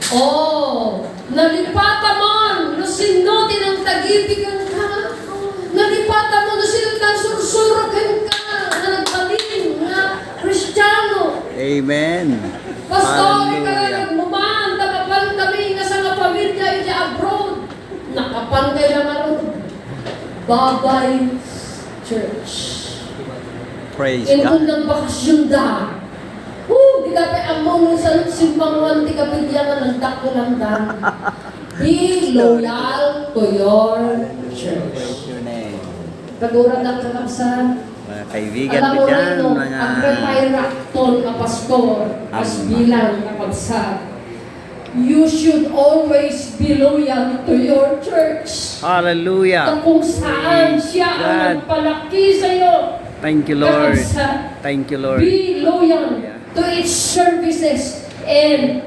Oh, nalipata mo, no sinuti ng tagipigan ka. Nalipata mo, no sinuti ng sursurakan ka, na nagpaling, na Kristiyano. Amen. Pastor, ka Hallelujah. nagmuman, nakapan kami nga sa nga pamilya iti abroad. Nakapangkay lang ano. Bye-bye, church. Praise Ingkong God. ng bakasyon da. Di ka pa among sa simbangan, di ka pidyangan ng dakulandan. Be loyal to your church. Praise your name. Kagurad ang kakabsan. Mga kaibigan Alam ko mo dyan, rin, no, mga... ang repairakton na pastor as bilang kapagsan. You should always be loyal to your church. Hallelujah. Kung saan siya ang God. nagpalaki sa'yo. Thank you, Lord. Kakabsan. Thank you, Lord. Be loyal Yeah. to its services and